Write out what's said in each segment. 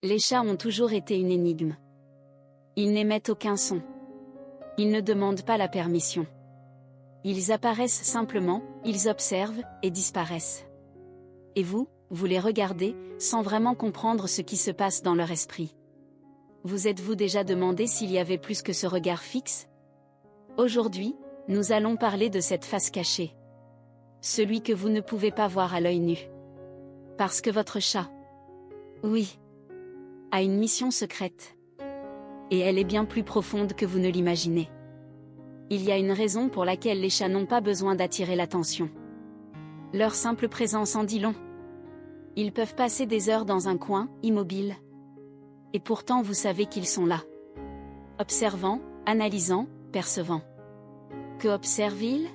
Les chats ont toujours été une énigme. Ils n'émettent aucun son. Ils ne demandent pas la permission. Ils apparaissent simplement, ils observent, et disparaissent. Et vous les regardez, sans vraiment comprendre ce qui se passe dans leur esprit. Vous êtes-vous déjà demandé s'il y avait plus que ce regard fixe? Aujourd'hui, nous allons parler de cette face cachée. Celui que vous ne pouvez pas voir à l'œil nu. Parce que votre chat, oui, a une mission secrète. Et elle est bien plus profonde que vous ne l'imaginez. Il y a une raison pour laquelle les chats n'ont pas besoin d'attirer l'attention. Leur simple présence en dit long. Ils peuvent passer des heures dans un coin, immobiles. Et pourtant vous savez qu'ils sont là. Observant, analysant, percevant. Que observent-ils?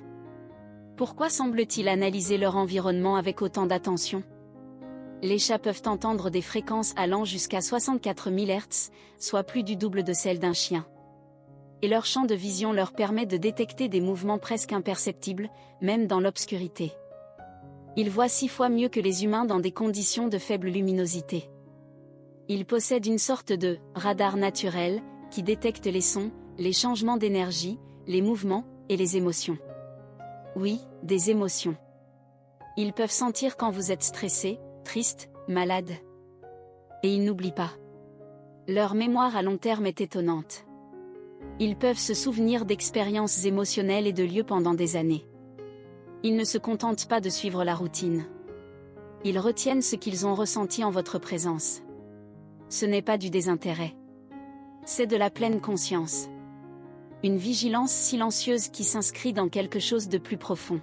Pourquoi semble-t-il analyser leur environnement avec autant d'attention? Les chats peuvent entendre des fréquences allant jusqu'à 64 000 Hz, soit plus du double de celle d'un chien. Et leur champ de vision leur permet de détecter des mouvements presque imperceptibles, même dans l'obscurité. Ils voient 6 fois mieux que les humains dans des conditions de faible luminosité. Ils possèdent une sorte de radar naturel, qui détecte les sons, les changements d'énergie, les mouvements, et les émotions. Oui, des émotions. Ils peuvent sentir quand vous êtes stressé, triste, malade. Et ils n'oublient pas. Leur mémoire à long terme est étonnante. Ils peuvent se souvenir d'expériences émotionnelles et de lieux pendant des années. Ils ne se contentent pas de suivre la routine. Ils retiennent ce qu'ils ont ressenti en votre présence. Ce n'est pas du désintérêt. C'est de la pleine conscience. Une vigilance silencieuse qui s'inscrit dans quelque chose de plus profond.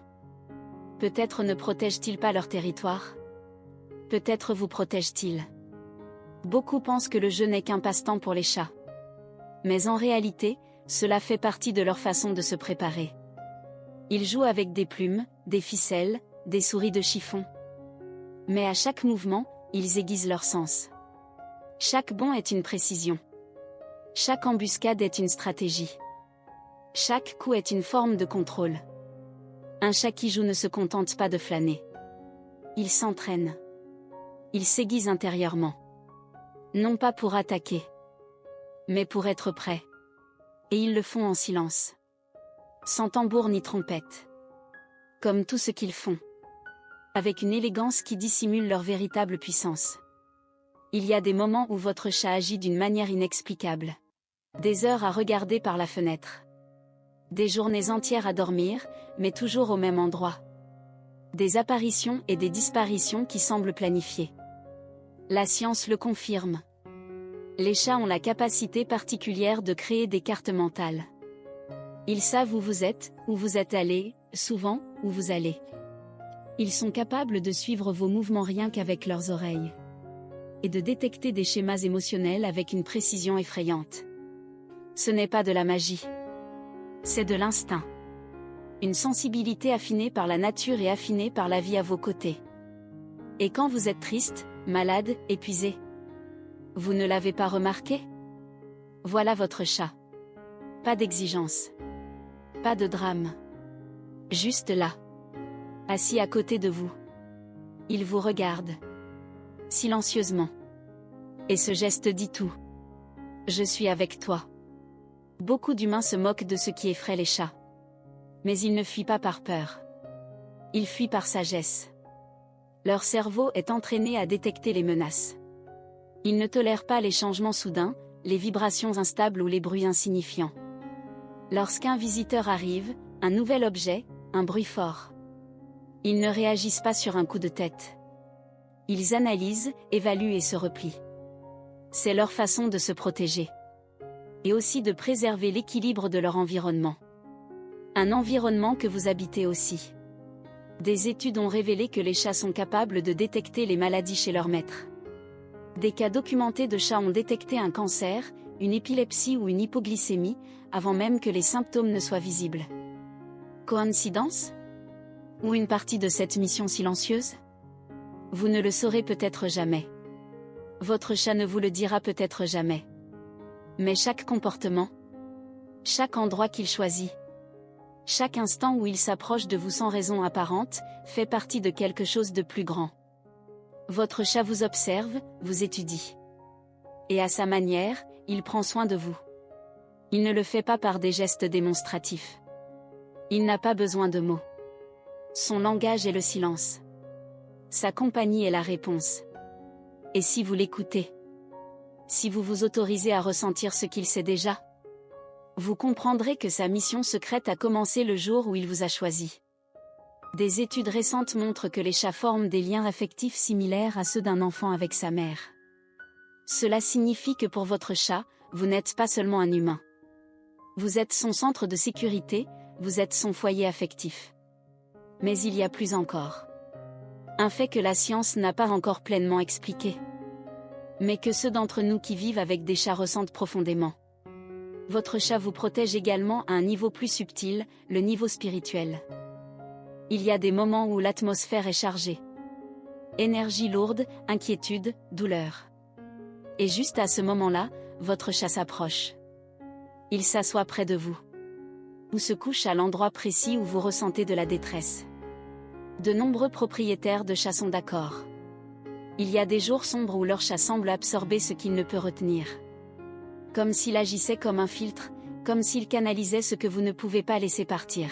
Peut-être ne protège-t-il pas leur territoire? Peut-être vous protège-t-il. Beaucoup pensent que le jeu n'est qu'un passe-temps pour les chats. Mais en réalité, cela fait partie de leur façon de se préparer. Ils jouent avec des plumes, des ficelles, des souris de chiffon. Mais à chaque mouvement, ils aiguisent leur sens. Chaque bond est une précision. Chaque embuscade est une stratégie. Chaque coup est une forme de contrôle. Un chat qui joue ne se contente pas de flâner. Il s'entraîne. Il s'aiguise intérieurement. Non pas pour attaquer, mais pour être prêt. Et ils le font en silence. Sans tambour ni trompette. Comme tout ce qu'ils font. Avec une élégance qui dissimule leur véritable puissance. Il y a des moments où votre chat agit d'une manière inexplicable. Des heures à regarder par la fenêtre. Des journées entières à dormir, mais toujours au même endroit. Des apparitions et des disparitions qui semblent planifiées. La science le confirme. Les chats ont la capacité particulière de créer des cartes mentales. Ils savent où vous êtes allé, souvent, où vous allez. Ils sont capables de suivre vos mouvements rien qu'avec leurs oreilles. Et de détecter des schémas émotionnels avec une précision effrayante. Ce n'est pas de la magie. C'est de l'instinct. Une sensibilité affinée par la nature et affinée par la vie à vos côtés. Et quand vous êtes triste, malade, épuisé, vous ne l'avez pas remarqué? Voilà votre chat. Pas d'exigence. Pas de drame. Juste là. Assis à côté de vous. Il vous regarde. Silencieusement. Et ce geste dit tout. Je suis avec toi. Beaucoup d'humains se moquent de ce qui effraie les chats. Mais ils ne fuient pas par peur. Ils fuient par sagesse. Leur cerveau est entraîné à détecter les menaces. Ils ne tolèrent pas les changements soudains, les vibrations instables ou les bruits insignifiants. Lorsqu'un visiteur arrive, un nouvel objet, un bruit fort. Ils ne réagissent pas sur un coup de tête. Ils analysent, évaluent et se replient. C'est leur façon de se protéger. Et aussi de préserver l'équilibre de leur environnement. Un environnement que vous habitez aussi. Des études ont révélé que les chats sont capables de détecter les maladies chez leur maître. Des cas documentés de chats ont détecté un cancer, une épilepsie ou une hypoglycémie, avant même que les symptômes ne soient visibles. Coïncidence? Ou une partie de cette mission silencieuse? Vous ne le saurez peut-être jamais. Votre chat ne vous le dira peut-être jamais. Mais chaque comportement, chaque endroit qu'il choisit, chaque instant où il s'approche de vous sans raison apparente, fait partie de quelque chose de plus grand. Votre chat vous observe, vous étudie. Et à sa manière, il prend soin de vous. Il ne le fait pas par des gestes démonstratifs. Il n'a pas besoin de mots. Son langage est le silence. Sa compagnie est la réponse. Et si vous l'écoutez, si vous vous autorisez à ressentir ce qu'il sait déjà, vous comprendrez que sa mission secrète a commencé le jour où il vous a choisi. Des études récentes montrent que les chats forment des liens affectifs similaires à ceux d'un enfant avec sa mère. Cela signifie que pour votre chat, vous n'êtes pas seulement un humain. Vous êtes son centre de sécurité, vous êtes son foyer affectif. Mais il y a plus encore. Un fait que la science n'a pas encore pleinement expliqué. Mais que ceux d'entre nous qui vivent avec des chats ressentent profondément. Votre chat vous protège également à un niveau plus subtil, le niveau spirituel. Il y a des moments où l'atmosphère est chargée. Énergie lourde, inquiétude, douleur. Et juste à ce moment-là, votre chat s'approche. Il s'assoit près de vous. Ou se couche à l'endroit précis où vous ressentez de la détresse. De nombreux propriétaires de chats sont d'accord. Il y a des jours sombres où leur chat semble absorber ce qu'il ne peut retenir. Comme s'il agissait comme un filtre, comme s'il canalisait ce que vous ne pouvez pas laisser partir.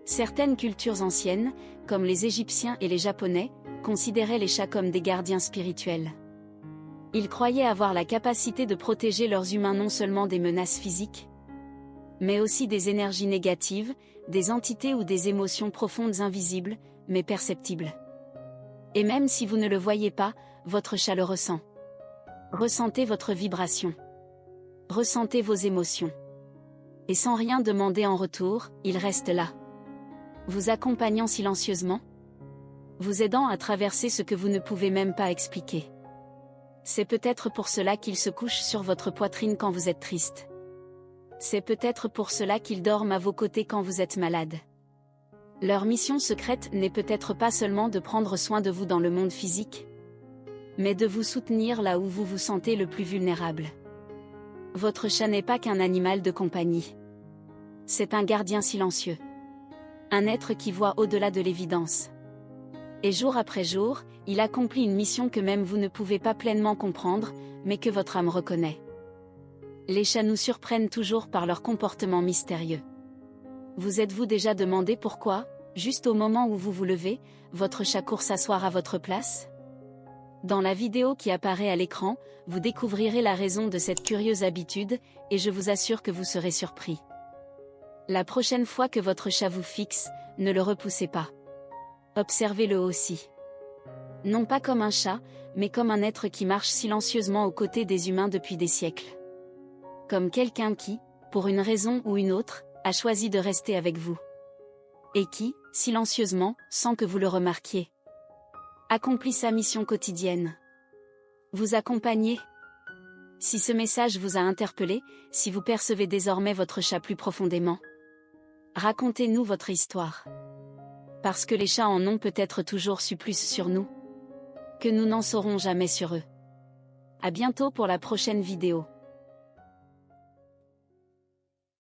Certaines cultures anciennes, comme les Égyptiens et les Japonais, considéraient les chats comme des gardiens spirituels. Ils croyaient avoir la capacité de protéger leurs humains non seulement des menaces physiques, mais aussi des énergies négatives, des entités ou des émotions profondes invisibles, mais perceptibles. Et même si vous ne le voyez pas, votre chat le ressent. Ressentez votre vibration. Ressentez vos émotions. Et sans rien demander en retour, il reste là. Vous accompagnant silencieusement. Vous aidant à traverser ce que vous ne pouvez même pas expliquer. C'est peut-être pour cela qu'il se couche sur votre poitrine quand vous êtes triste. C'est peut-être pour cela qu'ils dorment à vos côtés quand vous êtes malade. Leur mission secrète n'est peut-être pas seulement de prendre soin de vous dans le monde physique, mais de vous soutenir là où vous vous sentez le plus vulnérable. Votre chat n'est pas qu'un animal de compagnie. C'est un gardien silencieux. Un être qui voit au-delà de l'évidence. Et jour après jour, il accomplit une mission que même vous ne pouvez pas pleinement comprendre, mais que votre âme reconnaît. Les chats nous surprennent toujours par leur comportement mystérieux. Vous êtes-vous déjà demandé pourquoi, juste au moment où vous vous levez, votre chat court s'asseoir à votre place? Dans la vidéo qui apparaît à l'écran, vous découvrirez la raison de cette curieuse habitude, et je vous assure que vous serez surpris. La prochaine fois que votre chat vous fixe, ne le repoussez pas. Observez-le aussi. Non pas comme un chat, mais comme un être qui marche silencieusement aux côtés des humains depuis des siècles. Comme quelqu'un qui, pour une raison ou une autre, a choisi de rester avec vous. Et qui, silencieusement, sans que vous le remarquiez, accomplit sa mission quotidienne. Vous accompagnez. Si ce message vous a interpellé, si vous percevez désormais votre chat plus profondément, racontez-nous votre histoire. Parce que les chats en ont peut-être toujours su plus sur nous, que nous n'en saurons jamais sur eux. À bientôt pour la prochaine vidéo.